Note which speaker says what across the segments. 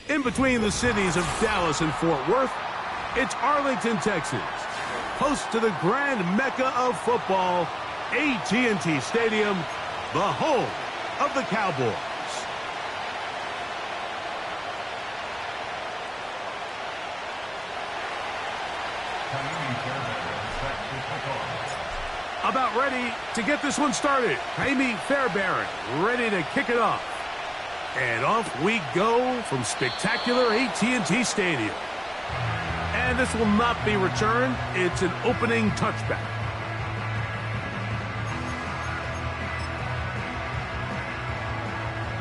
Speaker 1: In between the cities of Dallas and Fort Worth, it's Arlington, Texas, host to the grand mecca of football, AT&T Stadium, the home of the Cowboys. About ready to get this one started. Jaime Fairbairn ready to kick it off. And off we go from spectacular AT&T Stadium. And this will not be returned. It's an opening touchback.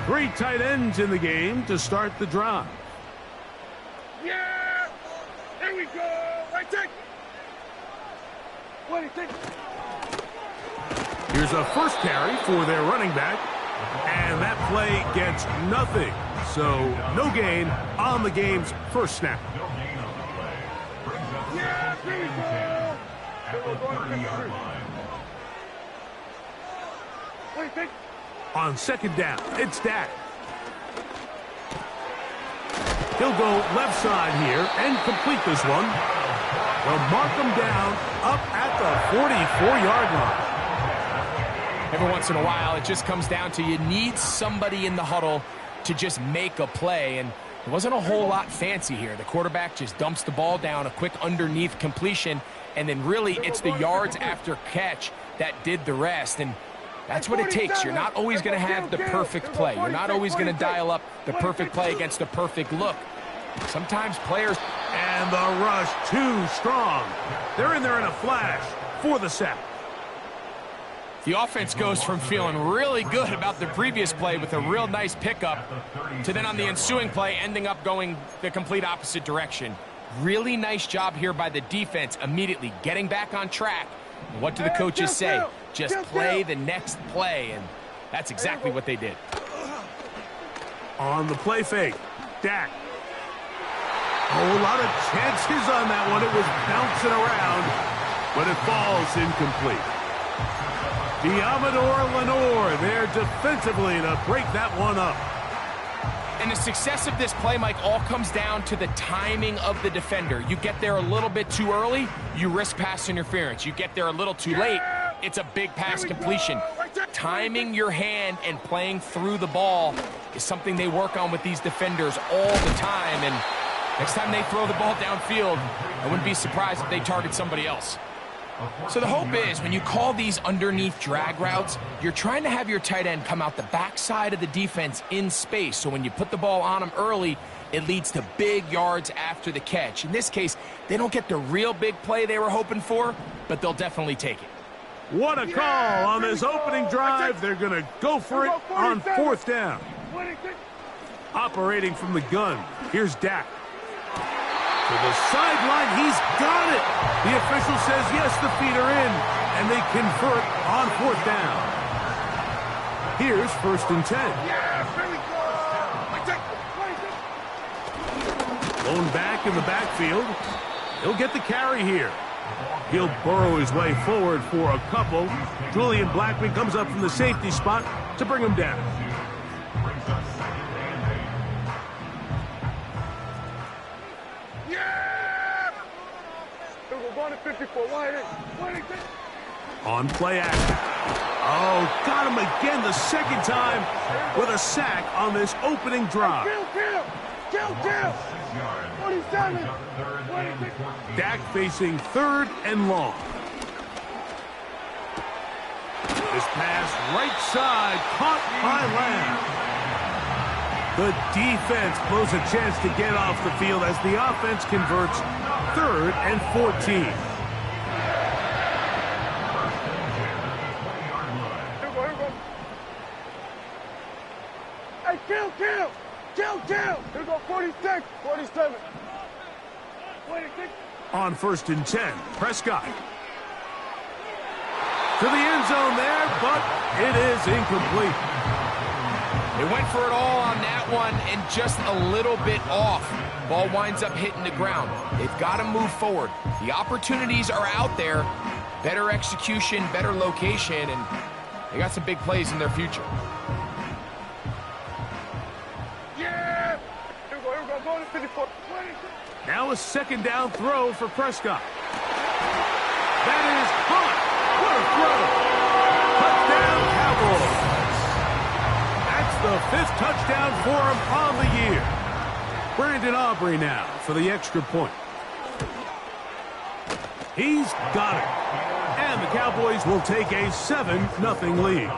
Speaker 1: Three tight ends in the game to start the drive.
Speaker 2: Yeah! There we go! Right take! What do you think?
Speaker 1: Here's a first carry for their running back. And that play gets nothing. So no gain on the game's first snap.
Speaker 2: Yeah, there we go! What do you think?
Speaker 1: On second down, it's Dak. He'll go left side here and complete this one. They'll mark him down up at the 44-yard line.
Speaker 3: Every once in a while, it just comes down to you need somebody in the huddle to just make a play, and it wasn't a whole lot fancy here. The quarterback just dumps the ball down, a quick underneath completion, and then really it's the yards after catch that did the rest, and that's what it takes. You're not always going to have the perfect play. You're not always going to dial up the perfect play against the perfect look. Sometimes players...
Speaker 1: And the rush too strong. They're in there in a flash for the sack.
Speaker 3: The offense goes from feeling really good about the previous play with a real nice pickup to then on the ensuing play ending up going the complete opposite direction. Really nice job here by the defense immediately getting back on track. And what do the coaches say? Just play the next play, and that's exactly what they did.
Speaker 1: On the play fake, Dak. Oh, a lot of chances on that one. It was bouncing around, but it falls incomplete. Diamador Lenore there defensively to break that one up.
Speaker 3: And the success of this play, Mike, all comes down to the timing of the defender. You get there a little bit too early, you risk pass interference. You get there a little too late, it's a big pass completion. Timing your hand and playing through the ball is something they work on with these defenders all the time. And next time they throw the ball downfield, I wouldn't be surprised if they target somebody else. So the hope is when you call these underneath drag routes, you're trying to have your tight end come out the backside of the defense in space. So when you put the ball on them early, it leads to big yards after the catch. In this case, they don't get the real big play they were hoping for, but they'll definitely take it.
Speaker 1: What a call on this opening drive. They're going to go for it on fourth down. Operating from the gun, here's Dak. To the sideline, he's got it. The official says yes, the feet are in, and they convert on fourth down. Here's 1st and 10. Lone back in the backfield. He'll get the carry here. He'll burrow his way forward for a couple. Julian Blackman comes up from the safety spot to bring him down. On play action. Oh, got him again the second time with a sack on this opening drive.
Speaker 2: Kill! 47!
Speaker 1: Dak facing 3rd and long. This pass right side caught by Lamb. The defense blows a chance to get off the field as the offense converts 3rd and 14.
Speaker 2: Kill! Here go 46, 47. 46.
Speaker 1: On 1st and 10, Prescott. To the end zone there, but it is incomplete.
Speaker 3: They went for it all on that one and just a little bit off. Ball winds up hitting the ground. They've got to move forward. The opportunities are out there. Better execution, better location, and they got some big plays in their future.
Speaker 2: Yeah! Here we go. 54, 20.
Speaker 1: Now a second down throw for Prescott. That is caught. What a throw. Touchdown, Cowboys. That's the 5th touchdown for him on the year. Brandon Aubrey now for the extra point. He's got it. And the Cowboys will take a 7-0 lead.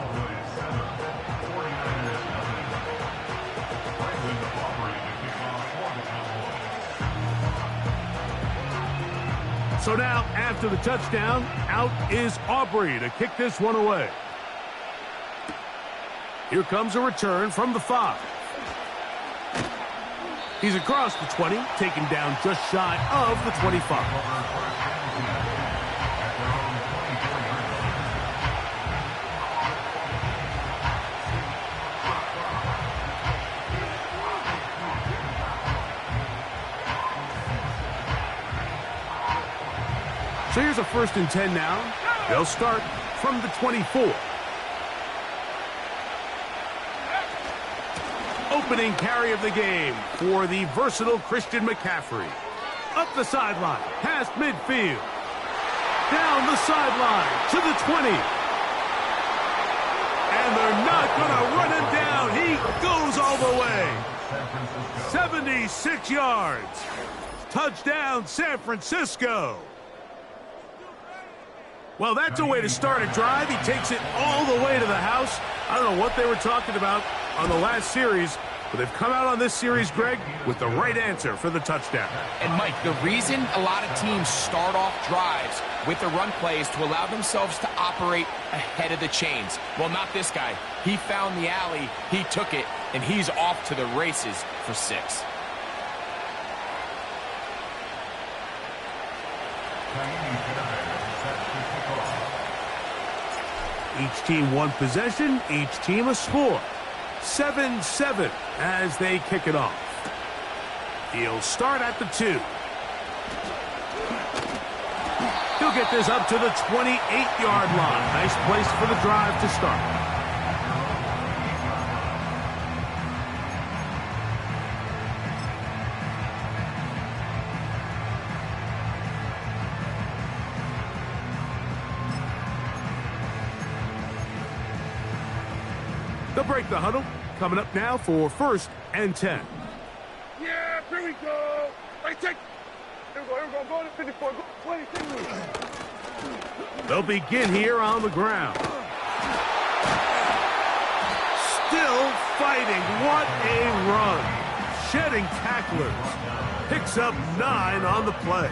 Speaker 1: So now, after the touchdown, out is Aubrey to kick this one away. Here comes a return from the 5. He's across the 20, taken down just shy of the 25. So here's a 1st and 10 now. They'll start from the 24. Opening carry of the game for the versatile Christian McCaffrey. Up the sideline, past midfield. Down the sideline to the 20. And they're not going to run him down. He goes all the way. 76 yards. Touchdown, San Francisco. Well, that's a way to start a drive. He takes it all the way to the house. I don't know what they were talking about on the last series, but they've come out on this series, Greg, with the right answer for the touchdown.
Speaker 3: And, Mike, the reason a lot of teams start off drives with the run plays to allow themselves to operate ahead of the chains. Well, not this guy. He found the alley, he took it, and he's off to the races for 6.
Speaker 1: Each team one possession, each team a score. 7-7 as they kick it off. He'll start at the 2. He'll get this up to the 28-yard line. Nice place for the drive to start. They'll break the huddle. Coming up now for 1st and 10.
Speaker 2: Yeah, here we go. Right, take. Here we go. Go to 54. Go 22.
Speaker 1: They'll begin here on the ground. Still fighting. What a run. Shedding tacklers. Picks up 9 on the play.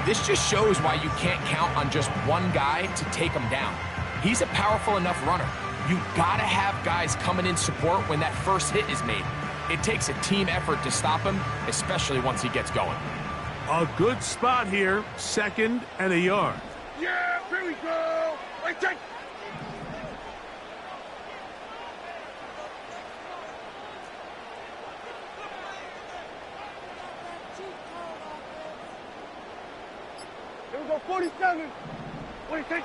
Speaker 3: This just shows why you can't count on just one guy to take him down. He's a powerful enough runner. You gotta have guys coming in support when that first hit is made. It takes a team effort to stop him, especially once he gets going.
Speaker 1: A good spot here, 2nd and a yard.
Speaker 2: Yeah, here we go. Right, take. Here we go, 47. What do you think?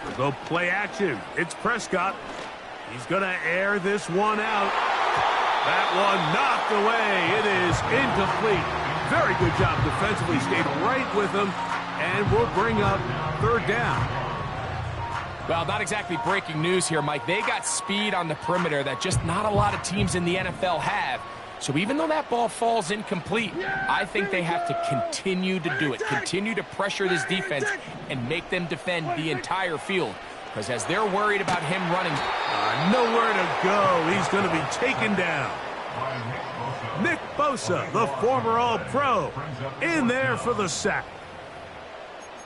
Speaker 1: We'll go play action. It's Prescott. He's going to air this one out. That one knocked away. It is incomplete. Very good job defensively. Stayed right with him. And we'll bring up 3rd down.
Speaker 3: Well, not exactly breaking news here, Mike. They got speed on the perimeter that just not a lot of teams in the NFL have. So even though that ball falls incomplete, I think they have to continue to do it. Continue to pressure this defense and make them defend the entire field. Because as they're worried about him running,
Speaker 1: nowhere to go. He's going to be taken down. Nick Bosa, the former All-Pro, in there for the sack.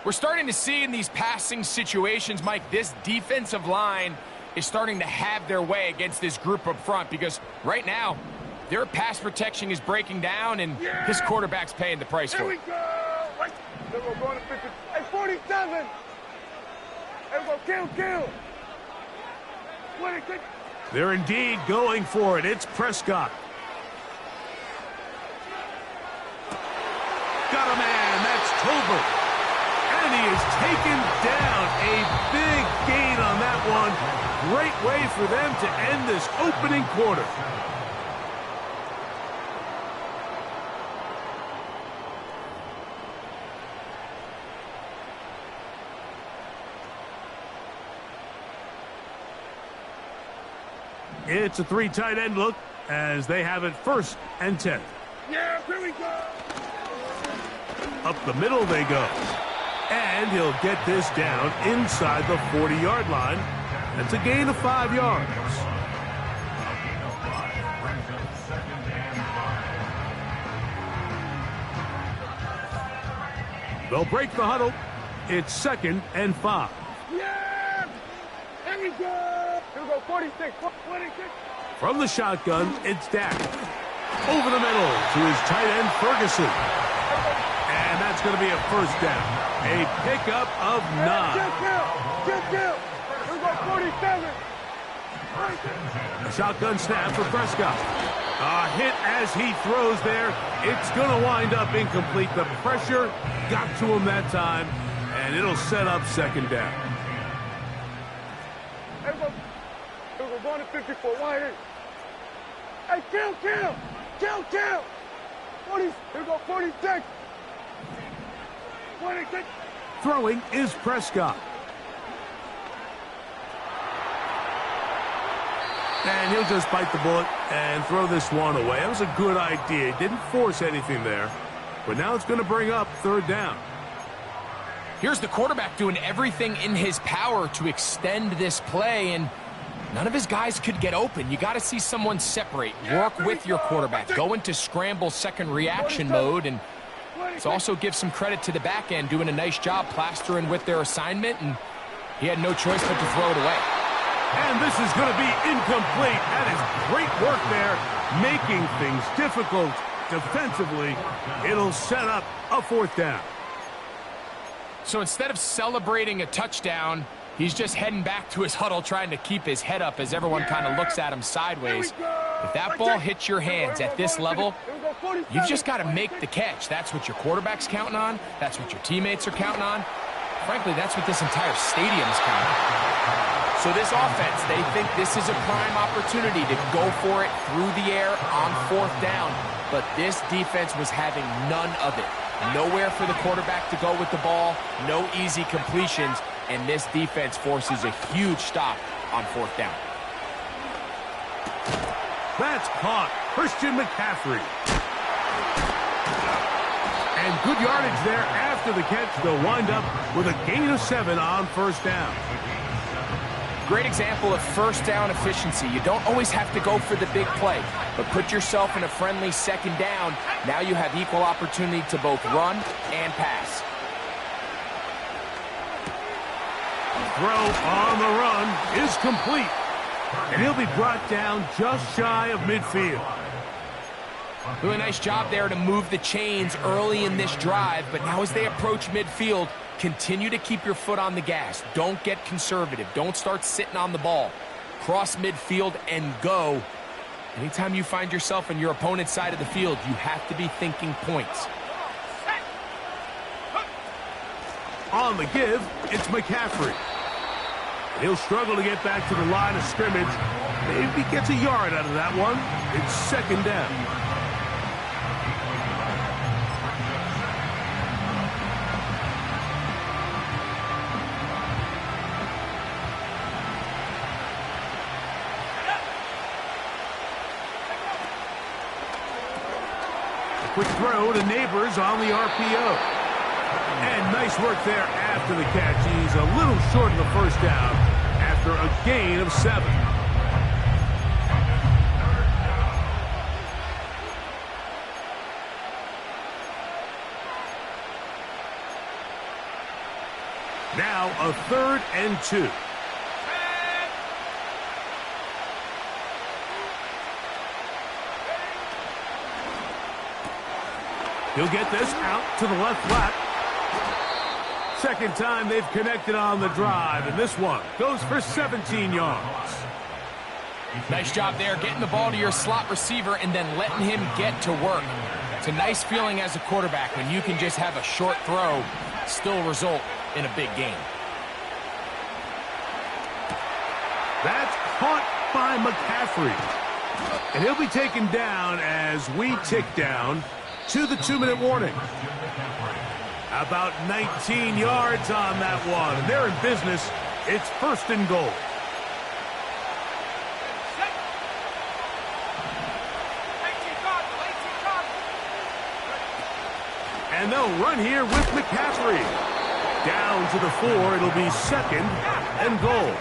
Speaker 3: We're starting to see in these passing situations, Mike, this defensive line is starting to have their way against this group up front. Because right now, their pass protection is breaking down, and his quarterback's paying the price for it.
Speaker 2: Here we go. Right. Then we're going to 50. Hey, 47. Here we go. Kill. 26.
Speaker 1: They're indeed going for it. It's Prescott. Got a man. That's Tolbert. And he is taken down. A big gain on that one. Great way for them to end this opening quarter. It's a 3 tight end look as they have it 1st and 10.
Speaker 2: Yeah, here we go.
Speaker 1: Up the middle they go. And he'll get this down inside the 40-yard line. That's a gain of 5 yards. They'll break the huddle. It's 2nd and 5.
Speaker 2: Yeah! Here we go. Here we go, 46, 26.
Speaker 1: From the shotgun, it's Dak. Over the middle to his tight end, Ferguson. And that's going to be a 1st down. A pickup of 9.
Speaker 2: Kill. Here we go, 47.
Speaker 1: A shotgun snap for Prescott. A hit as he throws there. It's going to wind up incomplete. The pressure got to him that time, and it'll set up 2nd down.
Speaker 2: Here we go, going to 54. Why here? Hey, kill. 40, here we go, 46. 26.
Speaker 1: Throwing is Prescott. And he'll just bite the bullet and throw this one away. That was a good idea. He didn't force anything there. But now it's going to bring up 3rd down.
Speaker 3: Here's the quarterback doing everything in his power to extend this play, and none of his guys could get open. You got to see someone separate, work with your quarterback, go into scramble second reaction mode, and let's also give some credit to the back end doing a nice job plastering with their assignment, and he had no choice but to throw it away.
Speaker 1: And this is going to be incomplete. That is great work there, making things difficult defensively. It'll set up a 4th down.
Speaker 3: So instead of celebrating a touchdown, he's just heading back to his huddle trying to keep his head up as everyone kind of looks at him sideways. If that ball hits your hands at this level, you've just got to make the catch. That's what your quarterback's counting on. That's what your teammates are counting on. Frankly, that's what this entire stadium is counting on. So this offense, they think this is a prime opportunity to go for it through the air on 4th down. But this defense was having none of it. Nowhere for the quarterback to go with the ball, no easy completions, and this defense forces a huge stop on 4th down.
Speaker 1: That's caught. Christian McCaffrey. And good yardage there after the catch. They'll wind up with a gain of 7 on 1st down.
Speaker 3: Great example of 1st down efficiency. You don't always have to go for the big play, but put yourself in a friendly 2nd down. Now you have equal opportunity to both run and pass.
Speaker 1: Throw on the run is complete. And he'll be brought down just shy of midfield.
Speaker 3: Doing a nice job there to move the chains early in this drive, but now as they approach midfield, continue to keep your foot on the gas. Don't get conservative. Don't start sitting on the ball. Cross midfield and go. Anytime you find yourself on your opponent's side of the field, you have to be thinking points.
Speaker 1: On the give, it's McCaffrey. He'll struggle to get back to the line of scrimmage. Maybe gets a yard out of that one. It's 2nd down. Quick throw to Neighbors on the RPO. And nice work there after the catch. He's a little short of the 1st down after a gain of 7. Now a 3rd and 2. He'll get this out to the left flat. 2nd time they've connected on the drive, and this one goes for 17 yards.
Speaker 3: Nice job there, getting the ball to your slot receiver and then letting him get to work. It's a nice feeling as a quarterback when you can just have a short throw, still result in a big game.
Speaker 1: That's caught by McCaffrey. And he'll be taken down as we tick down to the 2-minute warning. About 19 yards on that one. They're in business. It's 1st and goal. And they'll run here with McCaffrey. Down to the 4. It'll be 2nd and goal.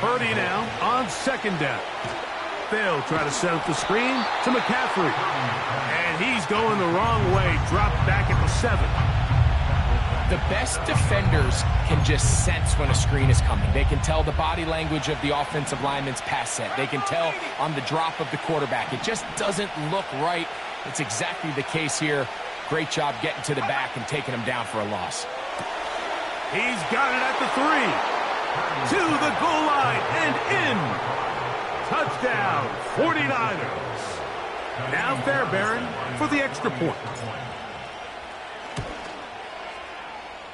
Speaker 1: Purdy now on 2nd down. They'll try to set up the screen to McCaffrey. And he's going the wrong way. Dropped back at the 7.
Speaker 3: The best defenders can just sense when a screen is coming. They can tell the body language of the offensive lineman's pass set. They can tell on the drop of the quarterback. It just doesn't look right. It's exactly the case here. Great job getting to the back and taking him down for a loss.
Speaker 1: He's got it at the 3. To the goal line and in. Touchdown, 49ers. Now Fairbairn for the extra point.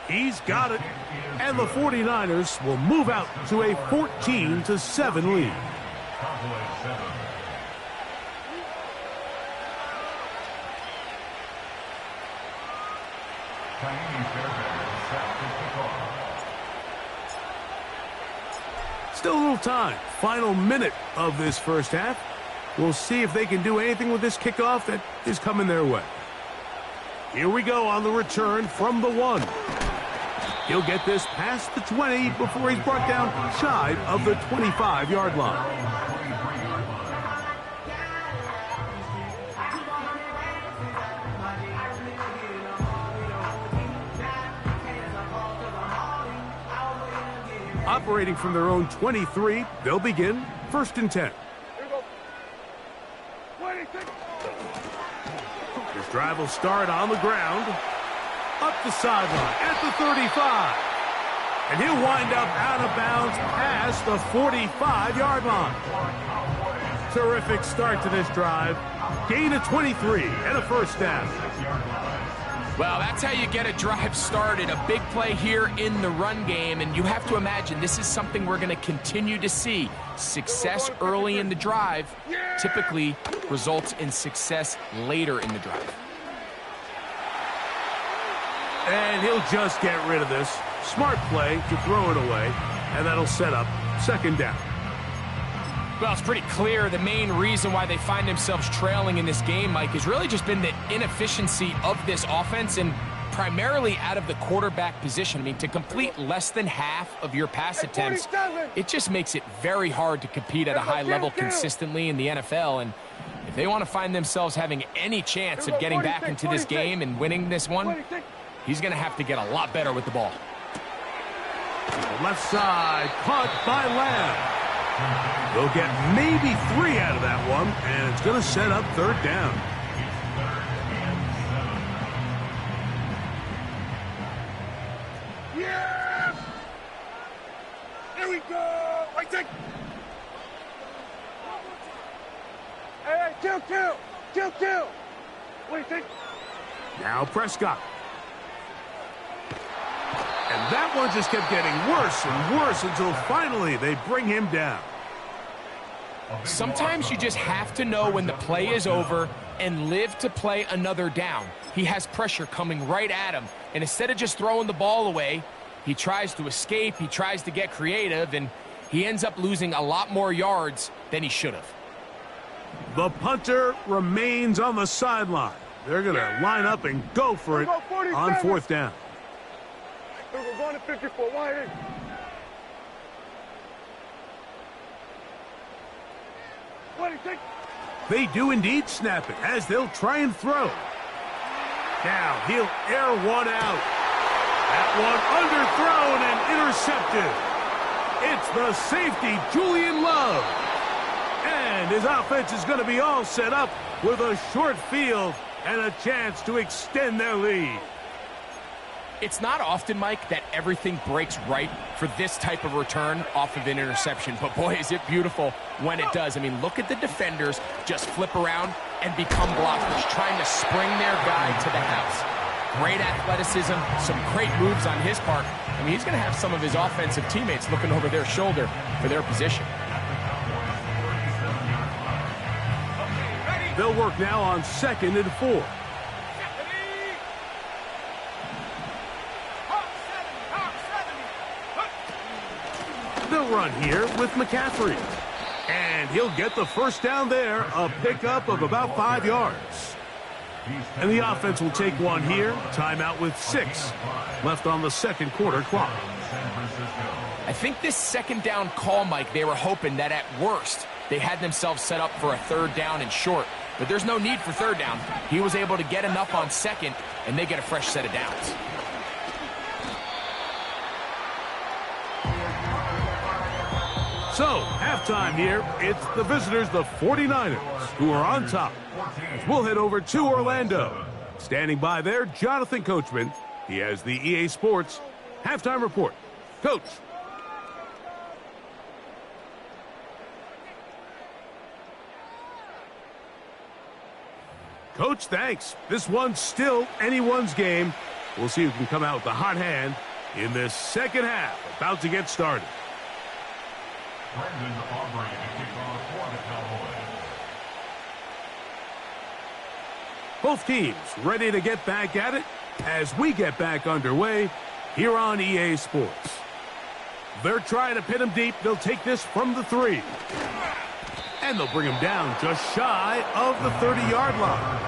Speaker 1: He's got it, and the 49ers will move out to a 14-7 lead. Still a little time. Final minute of this first half. We'll see if they can do anything with this kickoff that is coming their way. Here we go on the return from the 1. He'll get this past the 20 before he's brought down shy of the 25-yard line. Operating from their own 23, they'll begin 1st and 10. This drive will start on the ground. Up the sideline at the 35. And he'll wind up out of bounds past the 45-yard line. Terrific start to this drive. Gain of 23 and a 1st down.
Speaker 3: Well, that's how you get a drive started. A big play here in the run game, and you have to imagine this is something we're going to continue to see. Success early in the drive typically results in success later in the drive.
Speaker 1: And he'll just get rid of this. Smart play to throw it away, and that'll set up 2nd down.
Speaker 3: Well, it's pretty clear the main reason why they find themselves trailing in this game, Mike, has really just been the inefficiency of this offense and primarily out of the quarterback position. I mean, to complete less than half of your pass attempts, it just makes it very hard to compete at a high level consistently in the NFL. And if they want to find themselves having any chance of getting back into this game and winning this one, he's going to have to get a lot better with the ball.
Speaker 1: Left side, caught by Lamb. They'll get maybe 3 out of that one, and it's going to set up 3rd down.
Speaker 2: Yes! Here we go! Wait, take! Hey, kill! What do you think?
Speaker 1: Now Prescott. And that one just kept getting worse and worse until finally they bring him down.
Speaker 3: Sometimes you just have to know when the play is over and live to play another down. He has pressure coming right at him, and instead of just throwing the ball away, he tries to escape, he tries to get creative, and he ends up losing a lot more yards than he should have.
Speaker 1: The punter remains on the sideline. They're going to line up and go for it on 4th down.
Speaker 2: We're going to 54. Why? What do you think?
Speaker 1: They do indeed snap it as they'll try and throw. Now he'll air one out. That one underthrown and intercepted. It's the safety, Julian Love. And his offense is going to be all set up with a short field and a chance to extend their lead.
Speaker 3: It's not often, Mike, that everything breaks right for this type of return off of an interception. But, boy, is it beautiful when it does. I mean, look at the defenders just flip around and become blockers, trying to spring their guy to the house. Great athleticism, some great moves on his part. I mean, he's going to have some of his offensive teammates looking over their shoulder for their position.
Speaker 1: They'll work now on 2nd and 4. They'll run here with McCaffrey. And he'll get the first down there, a pickup of about 5 yards. And the offense will take one here. Timeout with 6 left on the second quarter clock.
Speaker 3: I think this second down call, Mike, they were hoping that at worst they had themselves set up for a third down and short. But there's no need for third down. He was able to get enough on second, and they get a fresh set of downs.
Speaker 1: So, halftime here. It's the visitors, the 49ers, who are on top. We'll head over to Orlando. Standing by there, Jonathan Coachman. He has the EA Sports halftime report. Coach. Coach, thanks. This one's still anyone's game. We'll see who can come out with the hot hand in this second half. About to get started.
Speaker 4: Brendan Aubrey to kick off for the Cowboys.
Speaker 1: Both teams ready to get back at it as we get back underway here on EA Sports. They're trying to pin him deep. They'll take this from the 3. And they'll bring him down just shy of the 30-yard line.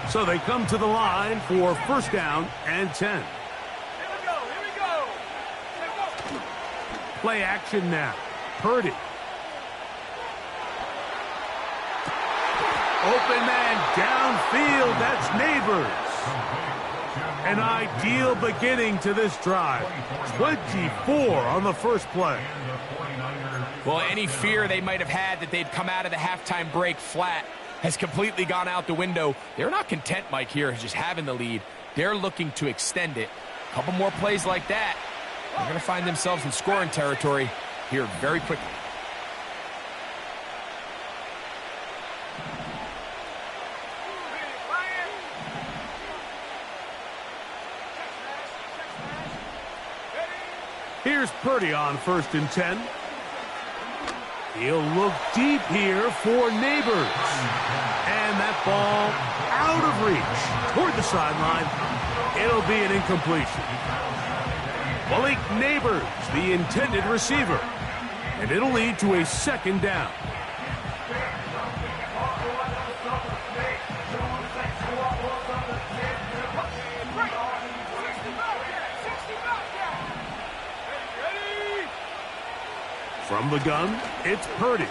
Speaker 1: So they come to the line for first down and 10.
Speaker 2: Here we go.
Speaker 1: Play action now. Purdy. Open man downfield. That's Neighbors. An ideal beginning to this drive. 24 on the first play.
Speaker 3: Well, any fear they might have had that they'd come out of the halftime break flat has completely gone out the window. They're not content, Mike, here just having the lead. They're looking to extend it. A couple more plays like that, they're going to find themselves in scoring territory here very quickly.
Speaker 1: Here's Purdy on first and 10. He'll look deep here for Neighbors. And that ball out of reach toward the sideline. It'll be an incompletion. Malik Neighbors, the intended receiver. And it'll lead to a second down. From the gun, it's Purdy.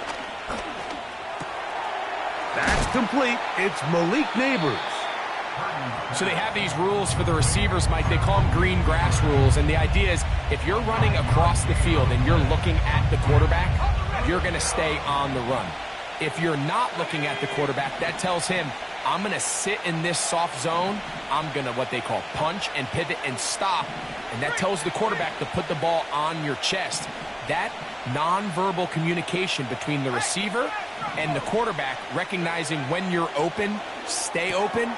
Speaker 1: That's complete. It's Malik Neighbors.
Speaker 3: So they have these rules for the receivers, Mike. They call them green grass rules. And the idea is if you're running across the field and you're looking at the quarterback, you're going to stay on the run. If you're not looking at the quarterback, that tells him, I'm going to sit in this soft zone. I'm going to what they call punch and pivot and stop. And that tells the quarterback to put the ball on your chest. That nonverbal communication between the receiver and the quarterback, recognizing when you're open, stay open,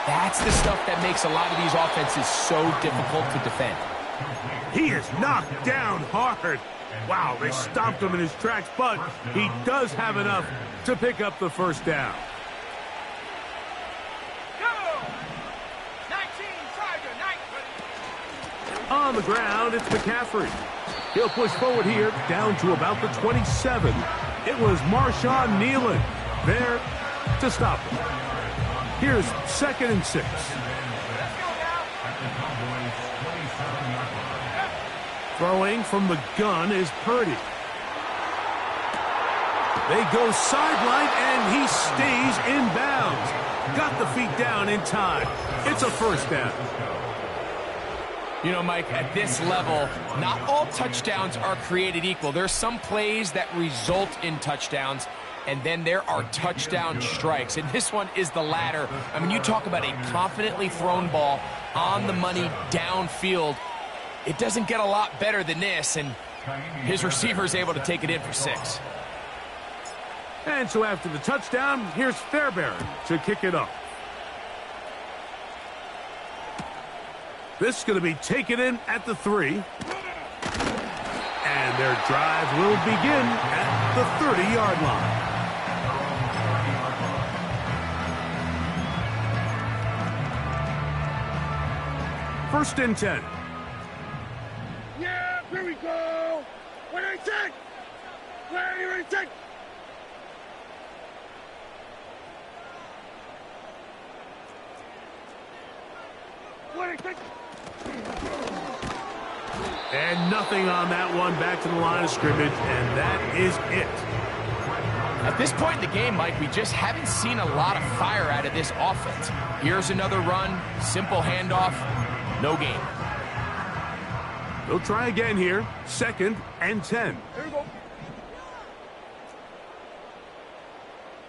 Speaker 3: that's the stuff that makes a lot of these offenses so difficult to defend.
Speaker 1: He is knocked down hard. Wow, they stomped him in his tracks, but he does have enough to pick up the first down. On the ground, it's McCaffrey. He'll push forward here, down to about the 27. It was Marshawn Nealon there to stop him. Here's second and 6. Throwing from the gun is Purdy. They go sideline, and he stays in bounds. Got the feet down in time. It's a first down.
Speaker 3: You know, Mike, at this level, not all touchdowns are created equal. There's some plays that result in touchdowns, and then there are touchdown strikes. And this one is the latter. I mean, you talk about a confidently thrown ball on the money downfield. It doesn't get a lot better than this, and his receiver is able to take it in for 6.
Speaker 1: And so after the touchdown, here's Fairbairn to kick it off. This is going to be taken in at the 3. And their drive will begin at the 30-yard line. First and 10.
Speaker 2: Yeah, here we go. What do you think? Where are you take? What do you think?
Speaker 1: And nothing on that one. Back to the line of scrimmage, and that is it.
Speaker 3: At this point in the game, Mike, we just haven't seen a lot of fire out of this offense. Here's another run, simple handoff, no gain.
Speaker 1: They'll try again here. Second and 10.
Speaker 2: Here we go.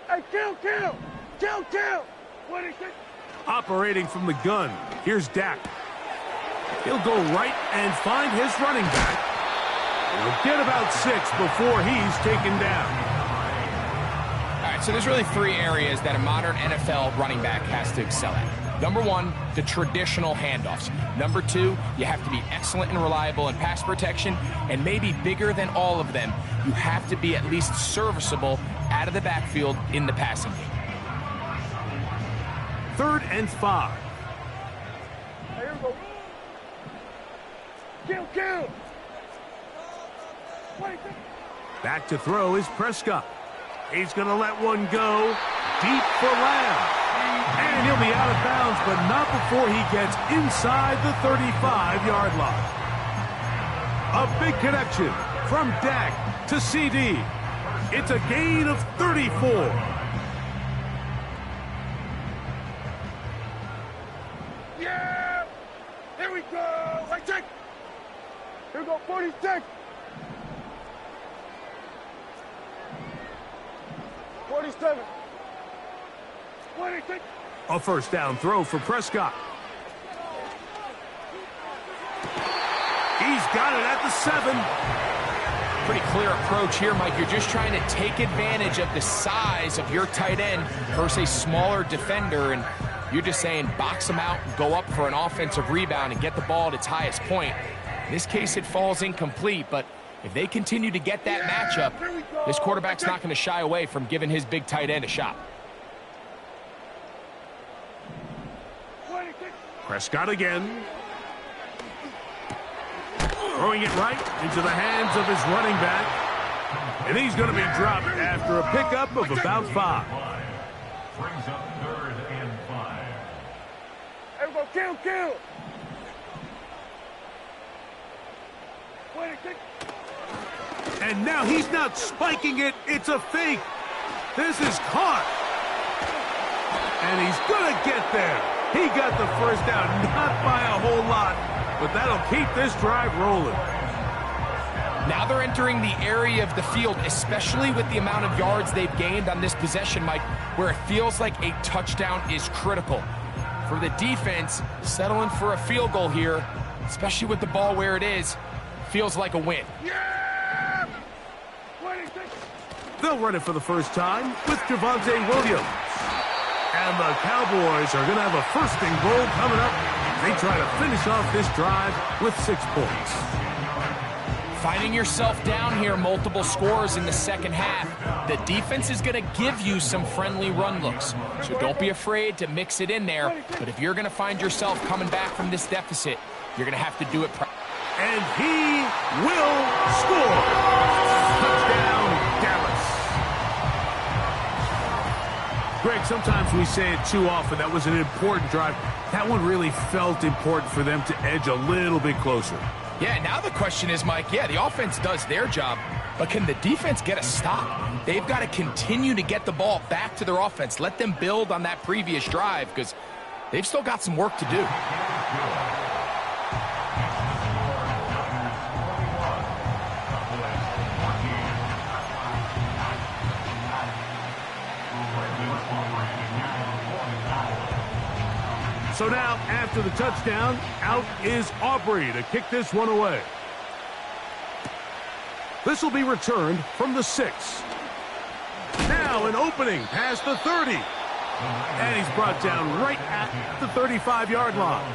Speaker 2: Hey, kill. What do you think?
Speaker 1: Operating from the gun. Here's Dak. He'll go right and find his running back. He'll get about 6 before he's taken down.
Speaker 3: All right, so there's really 3 areas that a modern NFL running back has to excel at. Number 1, the traditional handoffs. Number 2, you have to be excellent and reliable in pass protection. And maybe bigger than all of them, you have to be at least serviceable out of the backfield in the passing game.
Speaker 1: Third and 5.
Speaker 2: Hey, here we go. Kill. What do you think?
Speaker 1: Back to throw is Prescott. He's going to let one go deep for Lamb. And he'll be out of bounds, but not before he gets inside the 35-yard line. A big connection from Dak to CD. It's a gain of 34.
Speaker 2: Yeah! Here we go! Right check! Here we go, 46! 47! 26!
Speaker 1: A first down throw for Prescott. He's got it at the 7.
Speaker 3: Pretty clear approach here, Mike. You're just trying to take advantage of the size of your tight end versus a smaller defender, and you're just saying box him out, go up for an offensive rebound, and get the ball at its highest point. In this case, it falls incomplete, but if they continue to get that matchup, this quarterback's not going to shy away from giving his big tight end a shot.
Speaker 1: Prescott again. Throwing it right into the hands of his running back. And he's going to be dropped after a pickup of about 5.
Speaker 4: Brings up 3rd and 5.
Speaker 2: Here we go, kill!
Speaker 1: And now he's not spiking it, it's a fake. This is caught. And he's going to get there. He got the first down, not by a whole lot, but that'll keep this drive rolling.
Speaker 3: Now they're entering the area of the field, especially with the amount of yards they've gained on this possession, Mike, where it feels like a touchdown is critical. For the defense, settling for a field goal here, especially with the ball where it is, feels like a win.
Speaker 2: Yeah!
Speaker 1: They'll run it for the first time with Javonte Williams. And the Cowboys are going to have a 1st and goal coming up. They try to finish off this drive with 6 points.
Speaker 3: Finding yourself down here, multiple scores in the second half. The defense is going to give you some friendly run looks. So don't be afraid to mix it in there. But if you're going to find yourself coming back from this deficit, you're going to have to do it.
Speaker 1: And he will score. Touchdown, Dallas. Greg, sometimes we say it too often. That was an important drive. That one really felt important for them to edge a little bit closer.
Speaker 3: Yeah, now the question is, Mike, the offense does their job, but can the defense get a stop? They've got to continue to get the ball back to their offense. Let them build on that previous drive because they've still got some work to do.
Speaker 1: So now, after the touchdown, out is Aubrey to kick this one away. This will be returned from the 6. Now an opening past the 30. And he's brought down right at the 35-yard line.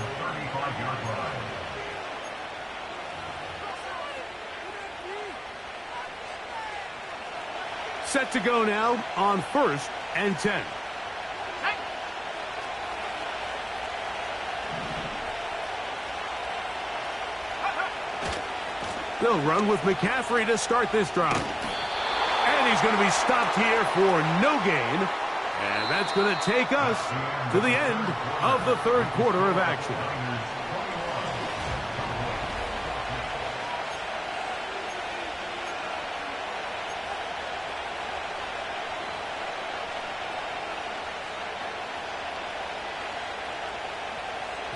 Speaker 1: Set to go now on 1st and 10. They'll run with McCaffrey to start this drive. And he's going to be stopped here for no gain. And that's going to take us to the end of the third quarter of action.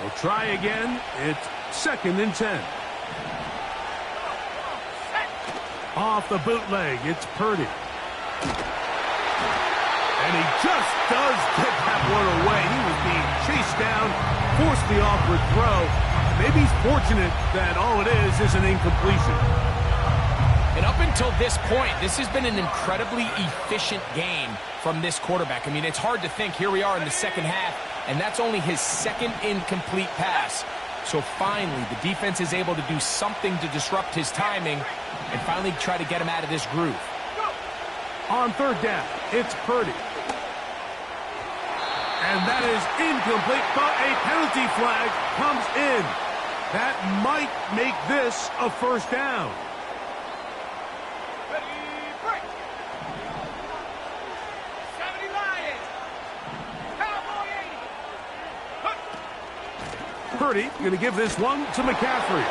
Speaker 1: We'll try again. It's 2nd and 10. Off the bootleg, it's Purdy. And he just does get that one away. He was being chased down, forced the awkward throw. Maybe he's fortunate that all it is an incompletion.
Speaker 3: And up until this point, this has been an incredibly efficient game from this quarterback. I mean, it's hard to think. Here we are in the second half, and that's only his 2nd incomplete pass. So finally, the defense is able to do something to disrupt his timing and finally try to get him out of this groove.
Speaker 1: On 3rd down, it's Purdy. And that is incomplete, but a penalty flag comes in. That might make this a 1st down.
Speaker 2: Ready, break. 70 Lions. Cowboy 80.
Speaker 1: Purdy going to give this one to McCaffrey.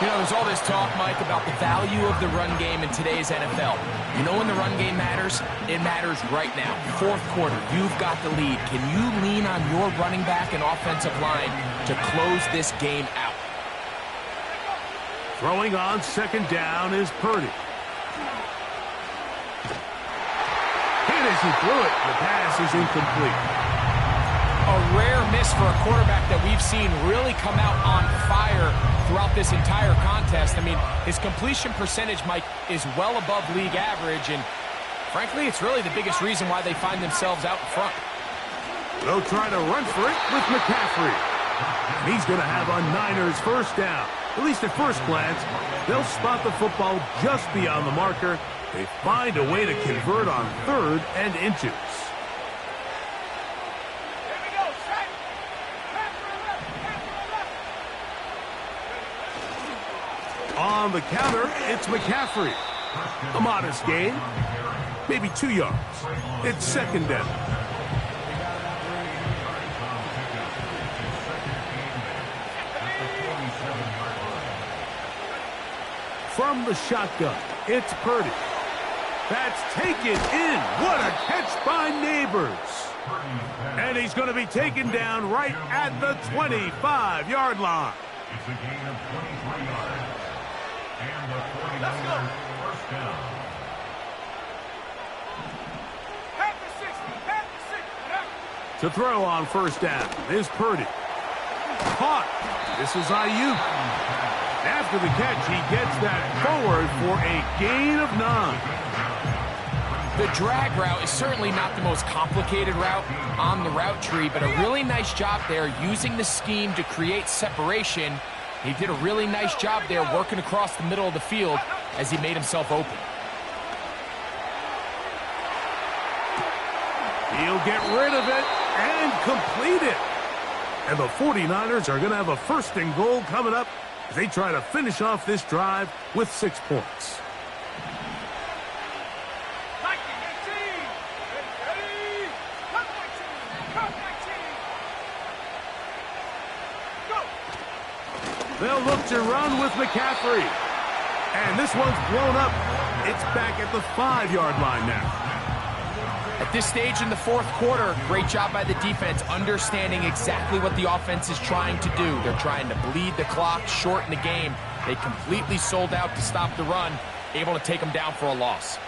Speaker 3: You know, there's all this talk, Mike, about the value of the run game in today's NFL. You know when the run game matters? It matters right now. 4th quarter, you've got the lead. Can you lean on your running back and offensive line to close this game out?
Speaker 1: Throwing on 2nd down is Purdy. Hit as he threw it. The pass is incomplete.
Speaker 3: A rare miss for a quarterback that we've seen really come out on fire throughout this entire contest. I mean, his completion percentage, Mike, is well above league average, and frankly, it's really the biggest reason why they find themselves out in front.
Speaker 1: They'll try to run for it with McCaffrey. And he's going to have a Niners 1st down. At least at first glance, they'll spot the football just beyond the marker. They find a way to convert on 3rd and inches. On the counter, it's McCaffrey. A modest gain, maybe 2 yards. It's 2nd down. From the shotgun, it's Purdy. That's taken in. What a catch by Neighbors. And he's going to be taken down right at the 25-yard line.
Speaker 4: It's a gain of 23 yards. And the 49ers 1st down.
Speaker 2: Half the 60.
Speaker 1: To throw on 1st down is Purdy. Caught. This is Ayuk. After the catch, he gets that forward for a gain of 9.
Speaker 3: The drag route is certainly not the most complicated route on the route tree, but a really nice job there using the scheme to create separation. He did a really nice job there working across the middle of the field as he made himself open.
Speaker 1: He'll get rid of it and complete it. And the 49ers are going to have a 1st and goal coming up as they try to finish off this drive with 6 points. They'll look to run with McCaffrey. And this one's blown up. It's back at the 5-yard line now.
Speaker 3: At this stage in the 4th quarter, great job by the defense, understanding exactly what the offense is trying to do. They're trying to bleed the clock, shorten the game. They completely sold out to stop the run, able to take them down for a loss.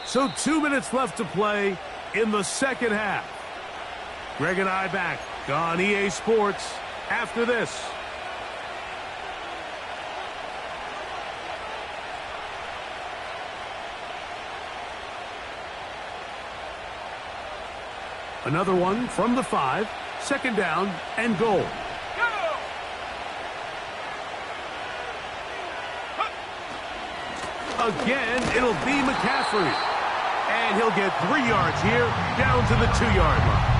Speaker 1: So 2 minutes left to play in the 2nd half. Greg and I back on EA Sports after this. Another one from the 5. Second down and goal. Again, it'll be McCaffrey. And he'll get 3 yards here, down to the 2-yard line.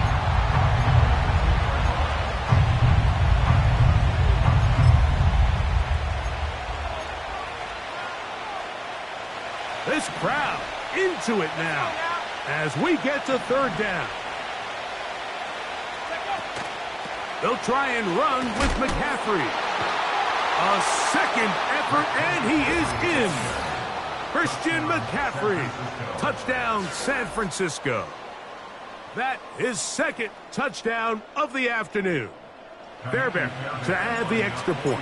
Speaker 1: This crowd into it now as we get to third down. They'll try and run with McCaffrey. A second effort, and he is in. Christian McCaffrey. Touchdown, San Francisco. That is second touchdown of the afternoon. Fairbairn to add the extra point.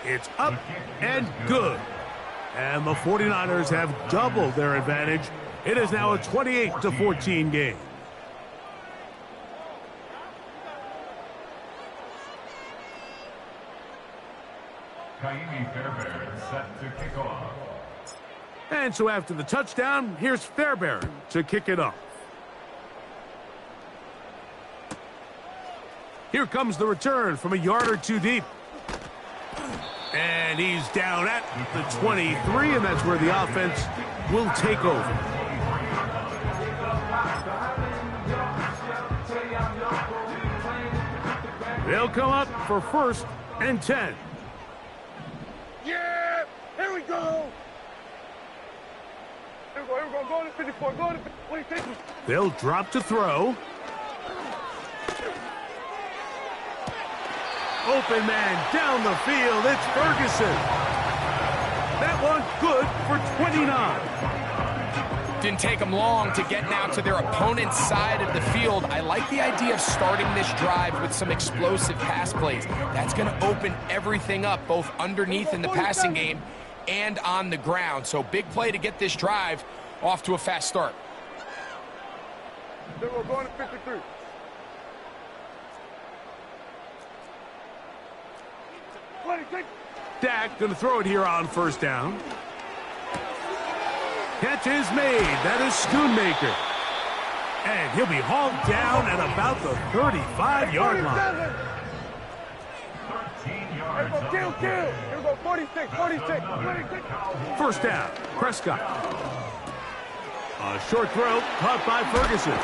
Speaker 1: It's up and good. And the 49ers have doubled their advantage. It is now a 28-14 game.
Speaker 4: Fairbairn set to kick off.
Speaker 1: And so after the touchdown, here's Fairbairn to kick it off. Here comes the return from a yard or two deep. And he's down at the 23, and that's where the offense will take over. They'll come up for 1st and 10.
Speaker 2: Yeah! Here we go! Here we go. Go to 54. Go to 56.
Speaker 1: They'll drop to throw. Open man down the field. It's Ferguson. That one good for 29.
Speaker 3: Didn't take them long to get now to their opponent's side of the field. I like the idea of starting this drive with some explosive pass plays. That's going to open everything up, both underneath in the passing game and on the ground. So big play to get this drive off to a fast start.
Speaker 2: Then we're going to 53.
Speaker 1: Dak going to throw it here on 1st down. Catch is made. That is Schoonmaker. And he'll be hauled down at about the 35-yard line.
Speaker 4: 13 yards.
Speaker 2: Here we go, 46.
Speaker 1: 1st down, Prescott. A short throw caught by Ferguson.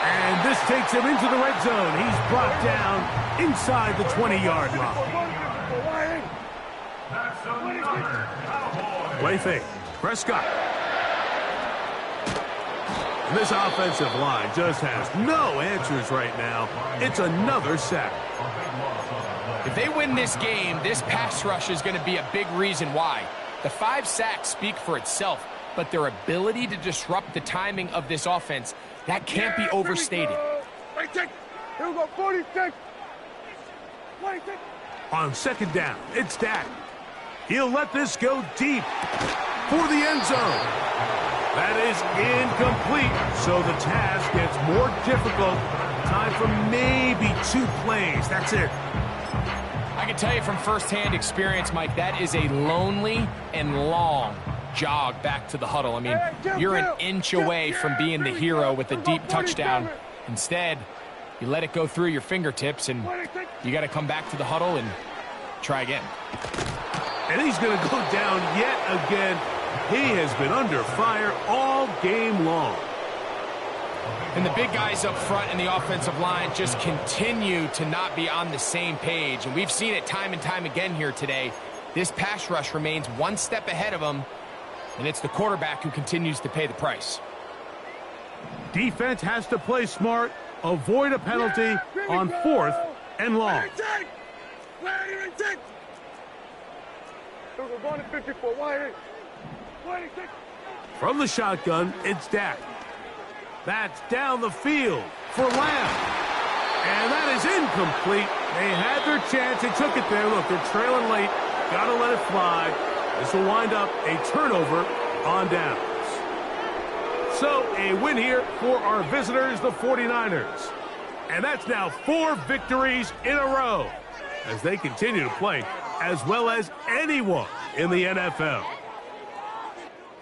Speaker 1: And this takes him into the red zone. He's brought down inside the 20-yard line. Play fake. Prescott. And this offensive line just has no answers right now. It's another sack.
Speaker 3: If they win this game, this pass rush is going to be a big reason why. The 5 sacks speak for itself, but their ability to disrupt the timing of this offense, that can't be overstated.
Speaker 2: Here we go, 46. 46.
Speaker 1: On 2nd down, it's Dak. He'll let this go deep for the end zone. That is incomplete, so the task gets more difficult. Time for maybe 2 plays. That's it.
Speaker 3: I can tell you from firsthand experience, Mike, that is a lonely and long jog back to the huddle. I mean, you're an inch away from being the hero with a deep touchdown. Instead, you let it go through your fingertips, and you got to come back to the huddle and try again.
Speaker 1: And he's going to go down yet again. He has been under fire all game long.
Speaker 3: And the big guys up front in the offensive line just continue to not be on the same page. And we've seen it time and time again here today. This pass rush remains one step ahead of them, and it's the quarterback who continues to pay the price.
Speaker 1: Defense has to play smart, avoid a penalty on 4th and long.
Speaker 2: We're going to 54. 26.
Speaker 1: From the shotgun, it's Dak. That's down the field for Lamb. And that is incomplete. They had their chance. They took it there. Look, they're trailing late. Got to let it fly. This will wind up a turnover on downs. So a win here for our visitors, the 49ers. And that's now 4 victories in a row as they continue to play as well as anyone in the NFL.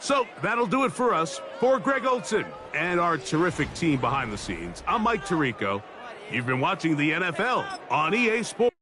Speaker 1: So that'll do it for us. For Greg Olson and our terrific team behind the scenes, I'm Mike Tirico. You've been watching the NFL on EA Sports.